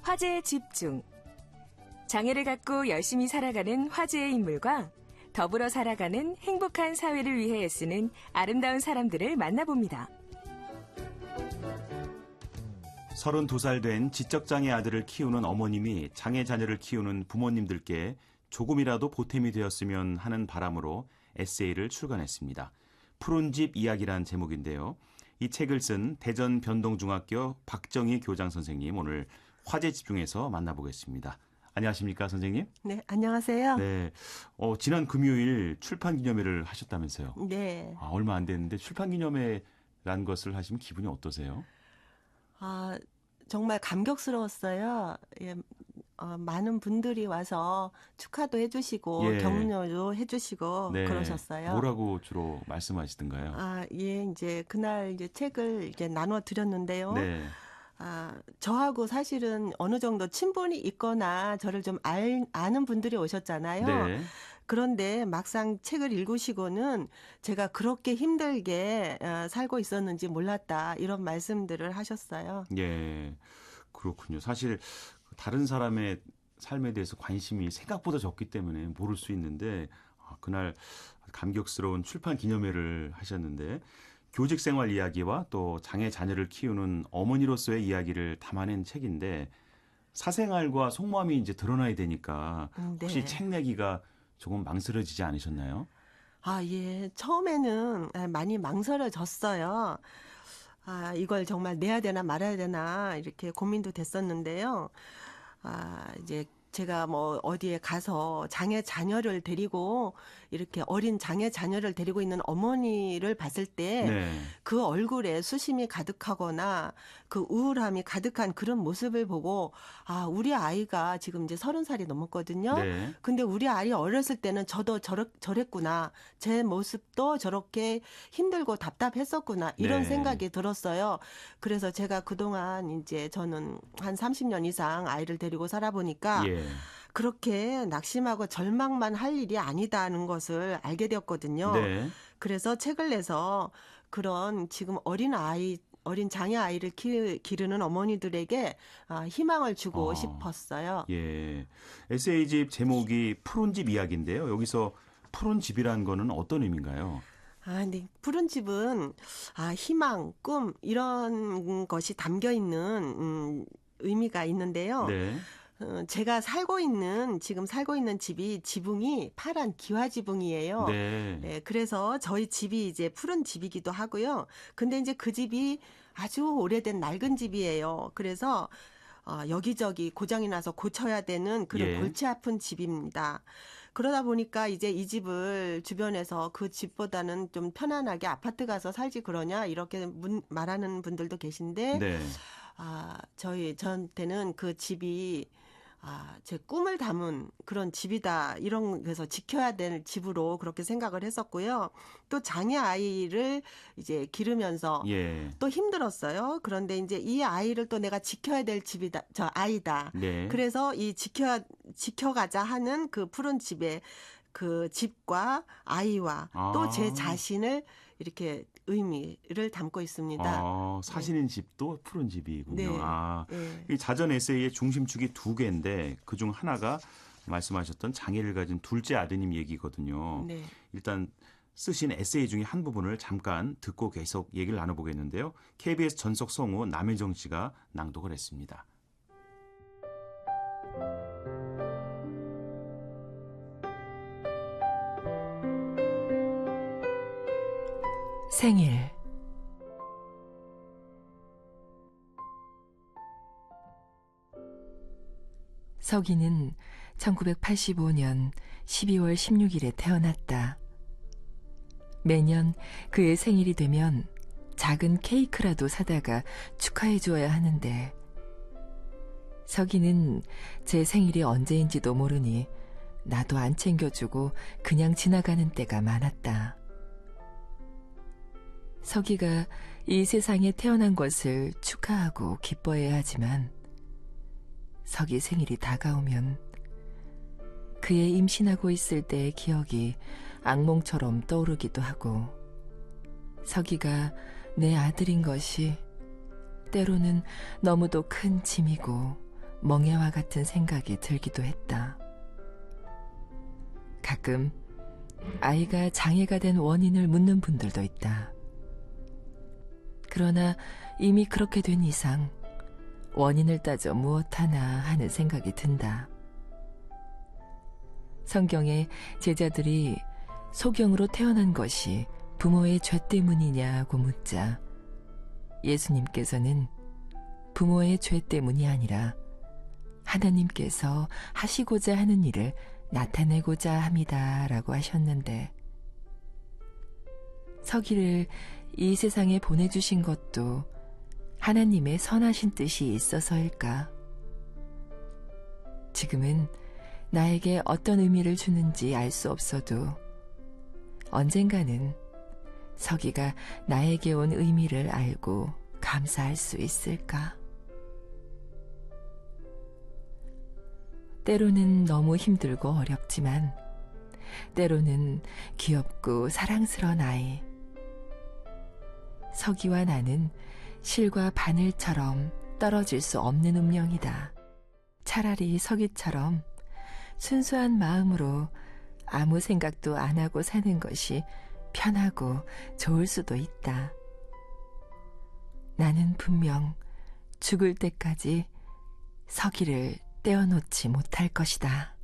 화제에 집중. 장애를 갖고 열심히 살아가는 화제의 인물과 더불어 살아가는 행복한 사회를 위해 애쓰는 아름다운 사람들을 만나봅니다. 32살 된 지적장애 아들을 키우는 어머님이 장애 자녀를 키우는 부모님들께 조금이라도 보탬이 되었으면 하는 바람으로 에세이를 출간했습니다. 푸른 집 이야기란 제목인데요. 이 책을 쓴 대전 변동중학교 박정희 교장 선생님, 오늘 화제 집중해서 만나보겠습니다. 안녕하십니까, 선생님? 네, 안녕하세요. 네, 지난 금요일 출판 기념회를 하셨다면서요? 네. 얼마 안 됐는데 출판 기념회란 것을 하시면 기분이 어떠세요? 정말 감격스러웠어요. 예, 많은 분들이 와서 축하도 해주시고 예. 격려도 해주시고 네. 그러셨어요. 뭐라고 주로 말씀하시던가요? 이제 그날 이제 책을 이제 나눠 드렸는데요. 네. 저하고 사실은 어느 정도 친분이 있거나 저를 좀 아는 분들이 오셨잖아요. 네. 그런데 막상 책을 읽으시고는 제가 그렇게 힘들게 살고 있었는지 몰랐다, 이런 말씀들을 하셨어요. 예, 그렇군요. 사실 다른 사람의 삶에 대해서 관심이 생각보다 적기 때문에 모를 수 있는데, 그날 감격스러운 출판 기념회를 하셨는데, 교직 생활 이야기와 또 장애 자녀를 키우는 어머니로서의 이야기를 담아낸 책인데, 사생활과 속마음이 이제 드러나야 되니까 혹시 네. 책 내기가 조금 망설여지지 않으셨나요? 예. 처음에는 많이 망설여졌어요. 이걸 정말 내야 되나 말아야 되나 이렇게 고민도 됐었는데요. 이제 제가 뭐 어디에 가서 장애 자녀를 데리고, 이렇게 어린 장애 자녀를 데리고 있는 어머니를 봤을 때 네. 그 얼굴에 수심이 가득하거나 그 우울함이 가득한 그런 모습을 보고, 우리 아이가 지금 이제 30살이 넘었거든요. 네. 근데 우리 아이 어렸을 때는 저도 저랬구나. 제 모습도 저렇게 힘들고 답답했었구나. 이런 네. 생각이 들었어요. 그래서 제가 그동안 이제 저는 한 30년 이상 아이를 데리고 살아보니까 예. 그렇게 낙심하고 절망만 할 일이 아니다는 것을 알게 되었거든요. 네. 그래서 책을 내서 그런 지금 어린 장애 아이를 기르는 어머니들에게 희망을 주고 싶었어요. 예. 에세이집 제목이 푸른 집 이야기인데요. 여기서 푸른 집이라는 거는 어떤 의미인가요? 네. 푸른 집은 희망, 꿈 이런 것이 담겨 있는 의미가 있는데요. 네. 제가 지금 살고 있는 집이 지붕이 파란 기와 지붕이에요. 네. 네, 그래서 저희 집이 이제 푸른 집이기도 하고요. 근데 이제 그 집이 아주 오래된 낡은 집이에요. 그래서 여기저기 고장이 나서 고쳐야 되는 그런 예. 골치 아픈 집입니다. 그러다 보니까 이제 이 집을 주변에서 그 집보다는 좀 편안하게 아파트 가서 살지 그러냐, 이렇게 말하는 분들도 계신데, 네. 저한테는 그 집이 제 꿈을 담은 그런 집이다, 이런, 그래서 지켜야 될 집으로 그렇게 생각을 했었고요. 또 장애 아이를 이제 기르면서 예. 또 힘들었어요. 그런데 이제 이 아이를 또 내가 지켜야 될 집이다, 저 아이다. 네. 그래서 이 지켜가자 하는 그 푸른 집의 그 집과 아이와 또 제 자신을 이렇게 의미를 담고 있습니다. 사시는 집도 푸른 집이군요. 네. 이 네. 자전 에세이의 중심축이 두 개인데 그중 하나가 말씀하셨던 장애를 가진 둘째 아드님 얘기거든요. 네. 일단 쓰신 에세이 중에 한 부분을 잠깐 듣고 계속 얘기를 나눠보겠는데요. KBS 전속 성우 남혜정 씨가 낭독을 했습니다. 생일. 서기는 1985년 12월 16일에 태어났다. 매년 그의 생일이 되면 작은 케이크라도 사다가 축하해 주어야 하는데, 서기는 제 생일이 언제인지도 모르니 나도 안 챙겨주고 그냥 지나가는 때가 많았다. 서기가 이 세상에 태어난 것을 축하하고 기뻐해야 하지만, 서기 생일이 다가오면 그의 임신하고 있을 때의 기억이 악몽처럼 떠오르기도 하고, 서기가 내 아들인 것이 때로는 너무도 큰 짐이고 멍해와 같은 생각이 들기도 했다. 가끔 아이가 장애가 된 원인을 묻는 분들도 있다. 그러나 이미 그렇게 된 이상 원인을 따져 무엇하나 하는 생각이 든다. 성경에 제자들이 소경으로 태어난 것이 부모의 죄 때문이냐고 묻자 예수님께서는 부모의 죄 때문이 아니라 하나님께서 하시고자 하는 일을 나타내고자 함이다 라고 하셨는데, 서기를 이 세상에 보내주신 것도 하나님의 선하신 뜻이 있어서일까? 지금은 나에게 어떤 의미를 주는지 알 수 없어도 언젠가는 서기가 나에게 온 의미를 알고 감사할 수 있을까? 때로는 너무 힘들고 어렵지만 때로는 귀엽고 사랑스러운 아이. 서기와 나는 실과 바늘처럼 떨어질 수 없는 운명이다. 차라리 서기처럼 순수한 마음으로 아무 생각도 안 하고 사는 것이 편하고 좋을 수도 있다. 나는 분명 죽을 때까지 서기를 떼어놓지 못할 것이다.